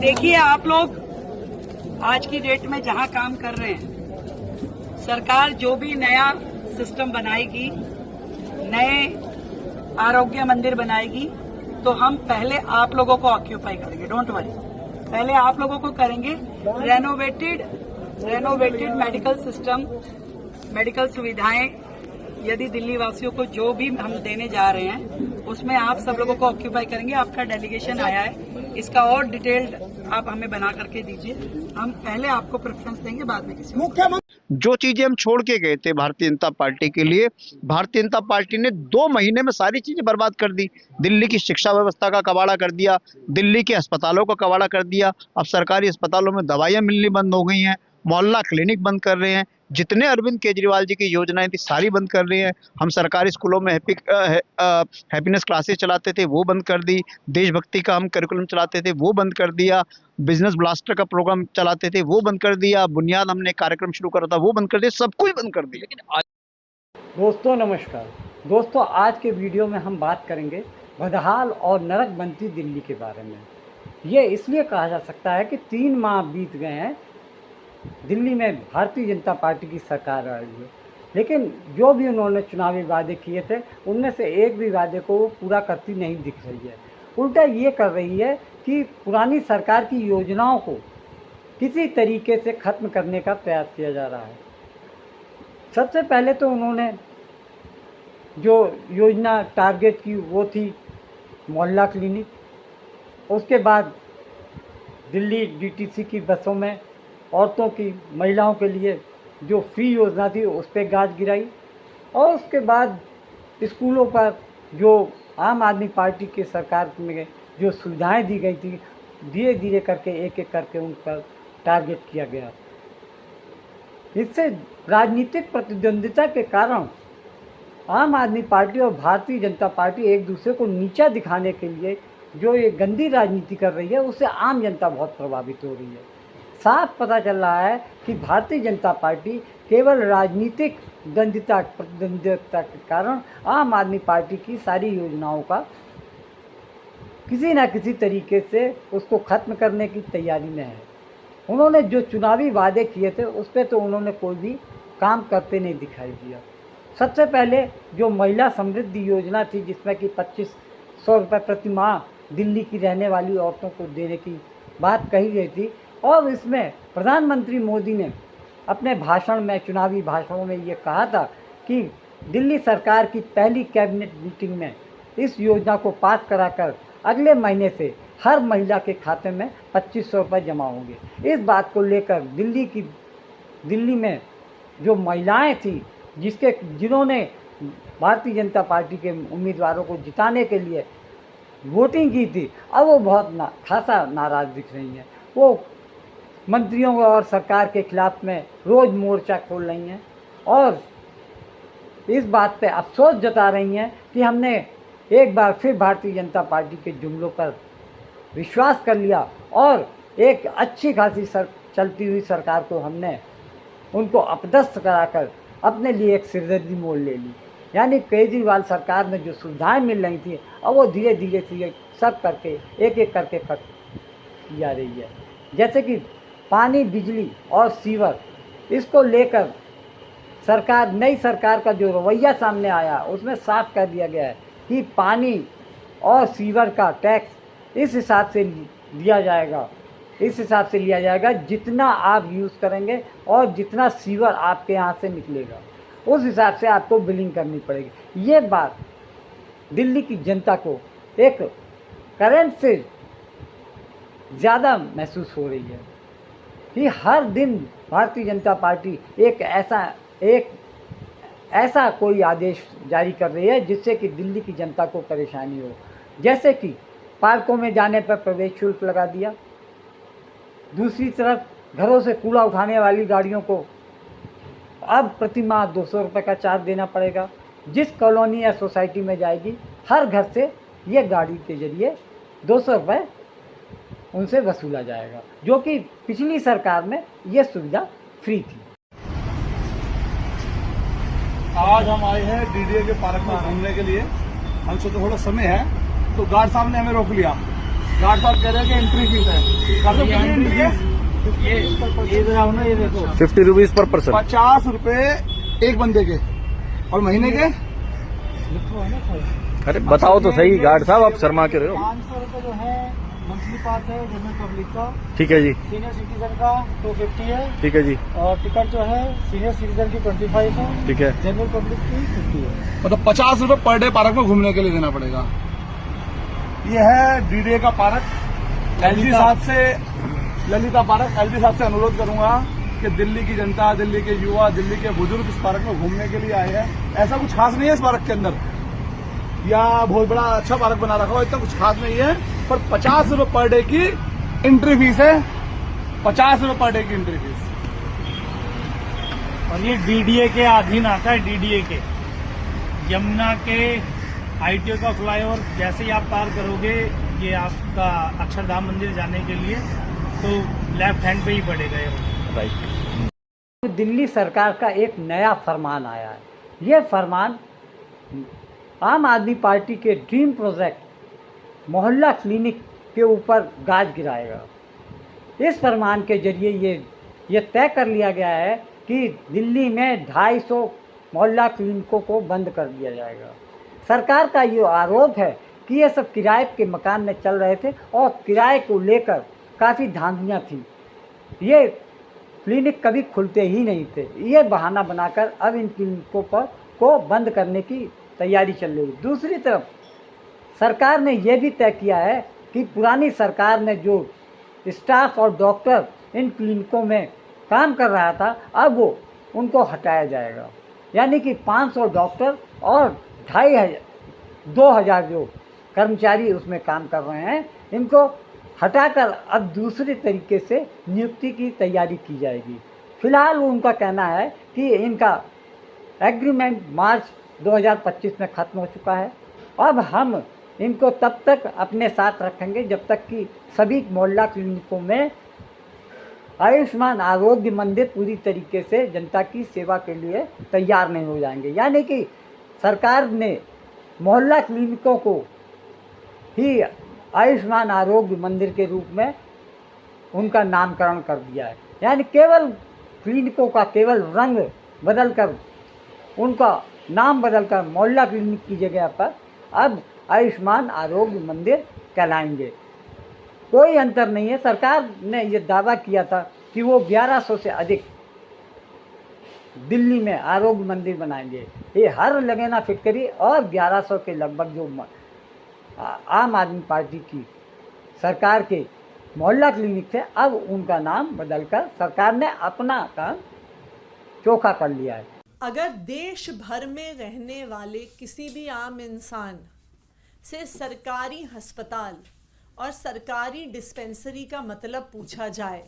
देखिए, आप लोग आज की डेट में जहां काम कर रहे हैं, सरकार जो भी नया सिस्टम बनाएगी, नए आरोग्य मंदिर बनाएगी, तो हम पहले आप लोगों को ऑक्यूपाई करेंगे। डोंट वरी, पहले आप लोगों को करेंगे। रेनोवेटेड मेडिकल सिस्टम, मेडिकल सुविधाएं यदि दिल्ली वासियों को जो भी हम देने जा रहे हैं, उसमें आप सब लोगों को ऑक्यूपाई करेंगे। आपका डेलीगेशन आया है, इसका और डिटेल्ड आप हमें बना करके दीजिए। हम पहले आपको प्रेफरेंस देंगे, बाद में किसी को। जो चीजें हम छोड़ के गए थे भारतीय जनता पार्टी के लिए, भारतीय जनता पार्टी ने 2 महीने में सारी चीजें बर्बाद कर दी। दिल्ली की शिक्षा व्यवस्था का कबाड़ा कर दिया, दिल्ली के अस्पतालों का कबाड़ा कर दिया। अब सरकारी अस्पतालों में दवाइयां मिलनी बंद हो गई हैं, मोहल्ला क्लिनिक बंद कर रहे हैं, जितने अरविंद केजरीवाल जी की योजनाएं थी सारी बंद कर रही हैं। हम सरकारी स्कूलों में हैप्पीनेस क्लासेस चलाते थे, वो बंद कर दी। देशभक्ति का हम करिकुलम चलाते थे, वो बंद कर दिया। बिजनेस ब्लास्टर का प्रोग्राम चलाते थे, वो बंद कर दिया। बुनियाद हमने कार्यक्रम शुरू करा था, वो बंद कर दिया। सब कुछ बंद कर दिया। लेकिन दोस्तों नमस्कार। दोस्तों, आज के वीडियो में हम बात करेंगे बदहाल और नरक बनती दिल्ली के बारे में। ये इसलिए कहा जा सकता है कि 3 माह बीत गए हैं, दिल्ली में भारतीय जनता पार्टी की सरकार आई है, लेकिन जो भी उन्होंने चुनावी वादे किए थे, उनमें से एक भी वादे को वो पूरा करती नहीं दिख रही है। उल्टा ये कर रही है कि पुरानी सरकार की योजनाओं को किसी तरीके से ख़त्म करने का प्रयास किया जा रहा है। सबसे पहले तो उन्होंने जो योजना टारगेट की वो थी मोहल्ला क्लिनिक। उसके बाद दिल्ली डीटीसी की बसों में औरतों की, महिलाओं के लिए जो फ्री योजना थी उस पर गाज गिराई। और उसके बाद स्कूलों पर जो आम आदमी पार्टी के सरकार में जो सुविधाएं दी गई थी, धीरे धीरे करके एक एक करके उन पर टारगेट किया गया। इससे राजनीतिक प्रतिद्वंदिता के कारण आम आदमी पार्टी और भारतीय जनता पार्टी एक दूसरे को नीचा दिखाने के लिए जो ये गंदी राजनीति कर रही है, उससे आम जनता बहुत प्रभावित हो रही है। साफ पता चल रहा है कि भारतीय जनता पार्टी केवल राजनीतिक प्रतिद्वंदिता के कारण आम आदमी पार्टी की सारी योजनाओं का किसी न किसी तरीके से उसको ख़त्म करने की तैयारी में है। उन्होंने जो चुनावी वादे किए थे उस पर तो उन्होंने कोई भी काम करते नहीं दिखाई दिया। सबसे पहले जो महिला समृद्धि योजना थी, जिसमें कि 2500 रुपये प्रति माह दिल्ली की रहने वाली औरतों को देने की बात कही गई थी, और इसमें प्रधानमंत्री मोदी ने अपने भाषण में, चुनावी भाषणों में ये कहा था कि दिल्ली सरकार की पहली कैबिनेट मीटिंग में इस योजना को पास कराकर अगले महीने से हर महिला के खाते में 2500 रुपये जमा होंगे। इस बात को लेकर दिल्ली में जो महिलाएं थी, जिन्होंने भारतीय जनता पार्टी के उम्मीदवारों को जिताने के लिए वोटिंग की थी, अब वो बहुत खासा नाराज़ दिख रही हैं। वो मंत्रियों और सरकार के खिलाफ में रोज़ मोर्चा खोल रही हैं और इस बात पे अफसोस जता रही हैं कि हमने एक बार फिर भारतीय जनता पार्टी के जुमलों पर विश्वास कर लिया और एक अच्छी खासी चलती हुई सरकार को हमने उनको अपदस्थ कराकर अपने लिए एक सिरदर्दी मोल ले ली। यानी केजरीवाल सरकार में जो सुविधाएं मिल रही थी, अब वो धीरे धीरे सब करके एक एक करके खत्म की जा रही है। जैसे कि पानी, बिजली और सीवर, इसको लेकर नई सरकार का जो रवैया सामने आया, उसमें साफ कर दिया गया है कि पानी और सीवर का टैक्स इस हिसाब से लिया जाएगा जितना आप यूज़ करेंगे और जितना सीवर आपके यहाँ से निकलेगा, उस हिसाब से आपको बिलिंग करनी पड़ेगी। ये बात दिल्ली की जनता को एक करंट से ज़्यादा महसूस हो रही है कि हर दिन भारतीय जनता पार्टी एक ऐसा कोई आदेश जारी कर रही है जिससे कि दिल्ली की जनता को परेशानी हो। जैसे कि पार्कों में जाने पर प्रवेश शुल्क लगा दिया, दूसरी तरफ घरों से कूड़ा उठाने वाली गाड़ियों को अब प्रति माह 200 रुपये का चार्ज देना पड़ेगा। जिस कॉलोनी या सोसाइटी में जाएगी, हर घर से ये गाड़ी के जरिए 200 रुपये उनसे वसूला जाएगा, जो कि पिछली सरकार में ये सुविधा फ्री थी। आज हम आए हैं डीडीए के पार्क में घूमने के लिए। हम सोचे थोड़ा समय है, तो गार्ड साहब ने हमें रोक लिया गार्ड साहब कह रहे हैं कि एंट्री फीस है। कर दो, कितनी एंट्री है? ये ना, ये देखो 50 रुपीज पर पर्सन। 50 रुपए एक बंदे के, और महीने के अरे बताओ तो सही गार्ड साहब, आप शर्मा के रहे हो। 500 रुपये जो है मंथली पास है जनरल पब्लिक का, ठीक है जी, सीनियर सिटीजन का 250 है, ठीक है जी, और टिकट जो है सीनियर सिटीजन की 25 है, ठीक है। जनरल पब्लिक की 50 है। मतलब 50 रुपए पर डे पार्क में घूमने के लिए देना पड़ेगा। ये है डीडीए का पार्क। एलजी साहब से, ललिता पार्क, एलजी साहब से अनुरोध करूंगा कि दिल्ली की जनता, दिल्ली के युवा, दिल्ली के बुजुर्ग इस पार्क में घूमने के लिए आए हैं। ऐसा कुछ खास नहीं है इस पार्क के अंदर, या बहुत बड़ा अच्छा पार्क बना रखा हो, इतना कुछ खास नहीं है, पर 50 रुपए पर डे की एंट्री फीस है। 50 रुपए पर डे की एंट्री फीस। और ये डीडीए के अधीन आता है। डीडीए के यमुना के आईटीओ का फ्लाईओवर जैसे ही आप पार करोगे, ये आपका अक्षरधाम मंदिर जाने के लिए, तो लेफ्ट हैंड पे ही पड़ेगा ये। राइट। दिल्ली सरकार का एक नया फरमान आया है। ये फरमान आम आदमी पार्टी के ड्रीम प्रोजेक्ट मोहल्ला क्लिनिक के ऊपर गाज गिराएगा। इस फरमान के जरिए ये तय कर लिया गया है कि दिल्ली में 250 मोहल्ला क्लिनिकों को बंद कर दिया जाएगा। सरकार का ये आरोप है कि ये सब किराए के मकान में चल रहे थे और किराए को लेकर काफ़ी धांधलियाँ थी। ये क्लिनिक कभी खुलते ही नहीं थे। ये बहाना बनाकर अब इन क्लिनिकों को बंद करने की तैयारी चल रही है। दूसरी तरफ सरकार ने यह भी तय किया है कि पुरानी सरकार में जो स्टाफ और डॉक्टर इन क्लिनिकों में काम कर रहा था, अब वो उनको हटाया जाएगा। यानी कि 500 डॉक्टर और 2,500 जो कर्मचारी उसमें काम कर रहे हैं, इनको हटाकर अब दूसरे तरीके से नियुक्ति की तैयारी की जाएगी। फिलहाल उनका कहना है कि इनका एग्रीमेंट मार्च 2025 में ख़त्म हो चुका है। अब हम इनको तब तक अपने साथ रखेंगे जब तक कि सभी मोहल्ला क्लिनिकों में आयुष्मान आरोग्य मंदिर पूरी तरीके से जनता की सेवा के लिए तैयार नहीं हो जाएंगे। यानी कि सरकार ने मोहल्ला क्लिनिकों को ही आयुष्मान आरोग्य मंदिर के रूप में उनका नामकरण कर दिया है। यानी केवल क्लिनिकों का केवल रंग बदलकर, उनका नाम बदलकर मोहल्ला क्लिनिक की जगह पर अब आयुष्मान आरोग्य मंदिर कहलाएंगे। कोई अंतर नहीं है। सरकार ने ये दावा किया था कि वो 1100 से अधिक दिल्ली में आरोग्य मंदिर बनाएंगे। ये हर लगेना फिक्री और 1100 के लगभग जो आम आदमी पार्टी की सरकार के मोहल्ला क्लिनिक थे, अब उनका नाम बदलकर सरकार ने अपना काम चोखा कर लिया है। अगर देश भर में रहने वाले किसी भी आम इंसान से सरकारी अस्पताल और सरकारी डिस्पेंसरी का मतलब पूछा जाए,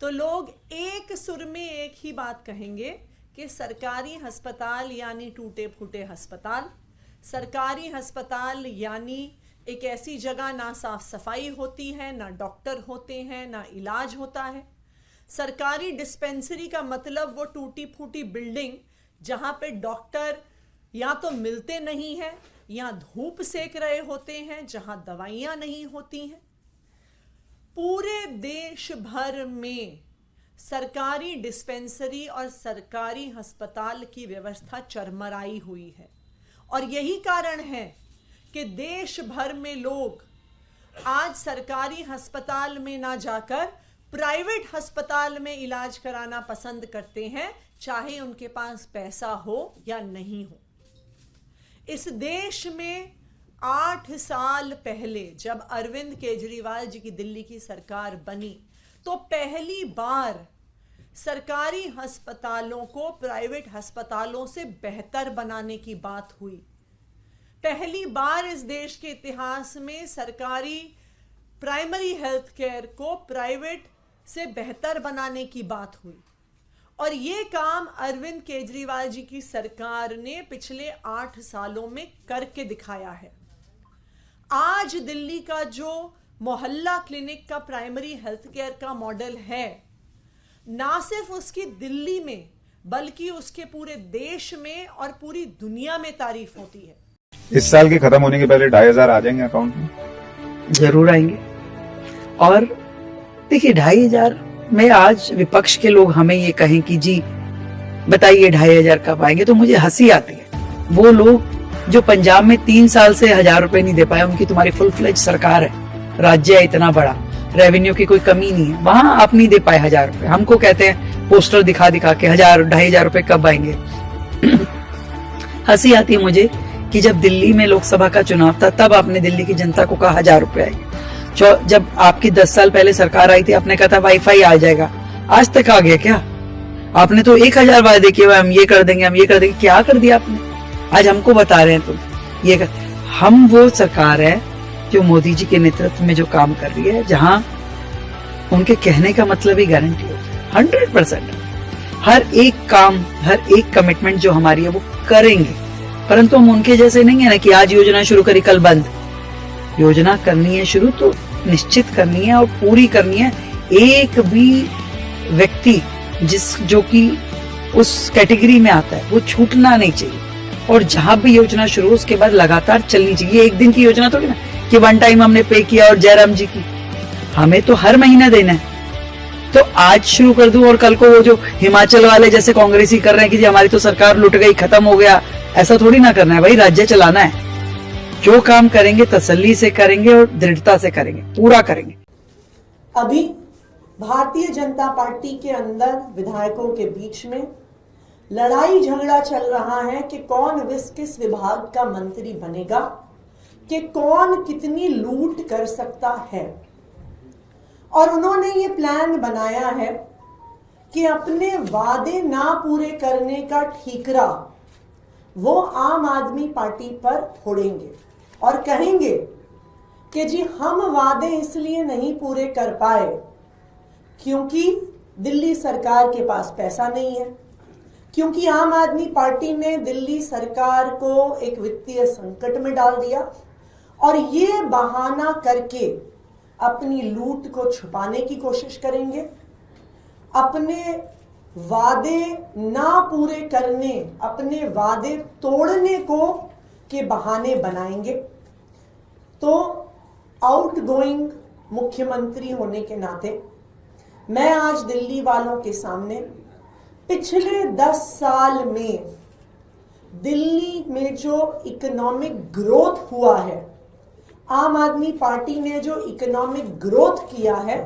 तो लोग एक सुर में एक ही बात कहेंगे कि सरकारी अस्पताल यानी टूटे फूटे अस्पताल, सरकारी अस्पताल यानी एक ऐसी जगह ना साफ सफाई होती है, ना डॉक्टर होते हैं, ना इलाज होता है। सरकारी डिस्पेंसरी का मतलब वो टूटी फूटी बिल्डिंग जहां पे डॉक्टर या तो मिलते नहीं हैं या धूप सेक रहे होते हैं, जहां दवाइयां नहीं होती हैं। पूरे देश भर में सरकारी डिस्पेंसरी और सरकारी अस्पताल की व्यवस्था चरमराई हुई है, और यही कारण है कि देश भर में लोग आज सरकारी अस्पताल में ना जाकर प्राइवेट अस्पताल में इलाज कराना पसंद करते हैं, चाहे उनके पास पैसा हो या नहीं हो। इस देश में 8 साल पहले जब अरविंद केजरीवाल जी की दिल्ली की सरकार बनी, तो पहली बार सरकारी अस्पतालों को प्राइवेट अस्पतालों से बेहतर बनाने की बात हुई। पहली बार इस देश के इतिहास में सरकारी प्राइमरी हेल्थ केयर को प्राइवेट से बेहतर बनाने की बात हुई, और ये काम अरविंद केजरीवाल जी की सरकार ने पिछले 8 सालों में करके दिखाया है। आज दिल्ली का जो मोहल्ला क्लिनिक का प्राइमरी हेल्थ केयर का मॉडल है, ना सिर्फ उसकी दिल्ली में बल्कि उसके पूरे देश में और पूरी दुनिया में तारीफ होती है। इस साल के खत्म होने के पहले 2,500 आ जाएंगे अकाउंट में। जरूर आएंगे। और देखिए 2,500 में आज विपक्ष के लोग हमें ये कहें कि जी बताइए 2,500 कब आएंगे, तो मुझे हंसी आती है। वो लोग जो पंजाब में 3 साल से 1,000 रुपए नहीं दे पाए, उनकी तुम्हारी फुल फ्लेज सरकार है, राज्य है इतना बड़ा, रेवेन्यू की कोई कमी नहीं है, वहां आप नहीं दे पाए 1,000 रुपए। हमको कहते हैं पोस्टर दिखा दिखा के 1,000-2,500 रुपए कब आएंगे। हंसी आती है मुझे कि जब दिल्ली में लोकसभा का चुनाव था तब आपने दिल्ली की जनता को कहा 1,000 रुपए आएंगे। जब आपकी 10 साल पहले सरकार आई थी आपने कहा था वाईफाई आ जाएगा, आज तक आ गया क्या? आपने तो 1,000 वादे किए, हम ये कर देंगे, हम ये कर देंगे, क्या कर दिया आपने? आज हमको बता रहे हैं तुम ये कर। हम वो सरकार है जो मोदी जी के नेतृत्व में जो काम कर रही है, जहां उनके कहने का मतलब ही गारंटी होती है 100%। हर एक काम, हर एक कमिटमेंट जो हमारी है वो करेंगे, परंतु हम उनके जैसे नहीं है ना कि आज योजना शुरू करी कल बंद। योजना करनी है शुरू तो निश्चित करनी है और पूरी करनी है। एक भी व्यक्ति जो कि उस कैटेगरी में आता है वो छूटना नहीं चाहिए, और जहां भी योजना शुरू उसके बाद लगातार चलनी चाहिए। एक दिन की योजना थोड़ी ना कि वन टाइम हमने पे किया और जयराम जी की, हमें तो हर महीना देना है। तो आज शुरू कर दूं और कल को वो जो हिमाचल वाले जैसे कांग्रेसी कर रहे हैं कि जी हमारी तो सरकार लुट गई, खत्म हो गया, ऐसा थोड़ी ना करना है भाई। राज्य चलाना है, जो काम करेंगे तसल्ली से करेंगे और दृढ़ता से करेंगे, पूरा करेंगे। अभी भारतीय जनता पार्टी के अंदर विधायकों के बीच में लड़ाई झगड़ा चल रहा है कि कौन किस विभाग का मंत्री बनेगा, कि कौन कितनी लूट कर सकता है। और उन्होंने ये प्लान बनाया है कि अपने वादे ना पूरे करने का ठीकरा वो आम आदमी पार्टी पर फोड़ेंगे और कहेंगे कि जी हम वादे इसलिए नहीं पूरे कर पाए क्योंकि दिल्ली सरकार के पास पैसा नहीं है, क्योंकि आम आदमी पार्टी ने दिल्ली सरकार को एक वित्तीय संकट में डाल दिया, और ये बहाना करके अपनी लूट को छुपाने की कोशिश करेंगे, अपने वादे ना पूरे करने, अपने वादे तोड़ने को के बहाने बनाएंगे। तो आउटगोइंग मुख्यमंत्री होने के नाते मैं आज दिल्ली वालों के सामने पिछले 10 साल में दिल्ली में जो इकोनॉमिक ग्रोथ हुआ है, आम आदमी पार्टी ने जो इकोनॉमिक ग्रोथ किया है,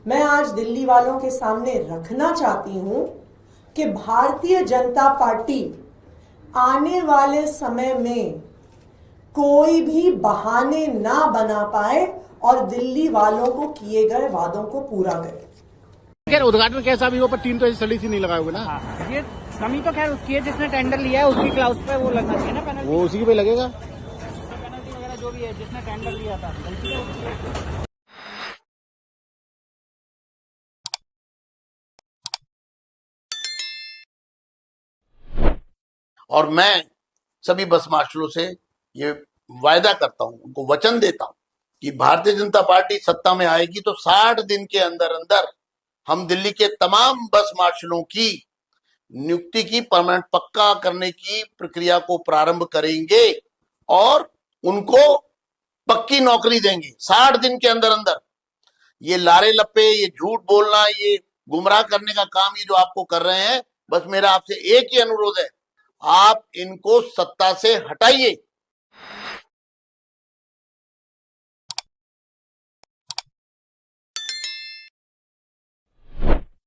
मैं आज दिल्ली वालों के सामने रखना चाहती हूं कि भारतीय जनता पार्टी आने वाले समय में कोई भी बहाने ना बना पाए और दिल्ली वालों को किए गए वादों को पूरा करे। खैर उद्घाटन कैसा भी हो, पर टीम तो ऐसी सड़ी सी नहीं लगाए होगे ना। ये कमी तो खैर उसकी है जिसने टेंडर लिया है, उसकी क्लाउस पे वो लगना चाहिए ना पेनल्टी। वो उसी के पे लगेगा। पेनल्टी वगैरह जो भी है, जिसने टेंडर लिया था गलती है उसकी। और मैं सभी बस मास्टरों से ये वायदा करता हूं, उनको वचन देता हूं कि भारतीय जनता पार्टी सत्ता में आएगी तो 60 दिन के अंदर अंदर हम दिल्ली के तमाम बस मार्शलों की नियुक्ति की परमानेंट पक्का करने की प्रक्रिया को प्रारंभ करेंगे और उनको पक्की नौकरी देंगे 60 दिन के अंदर अंदर। ये लारे लप्पे, ये झूठ बोलना, ये गुमराह करने का काम ये जो आपको कर रहे हैं, बस मेरा आपसे एक ही अनुरोध है, आप इनको सत्ता से हटाइए।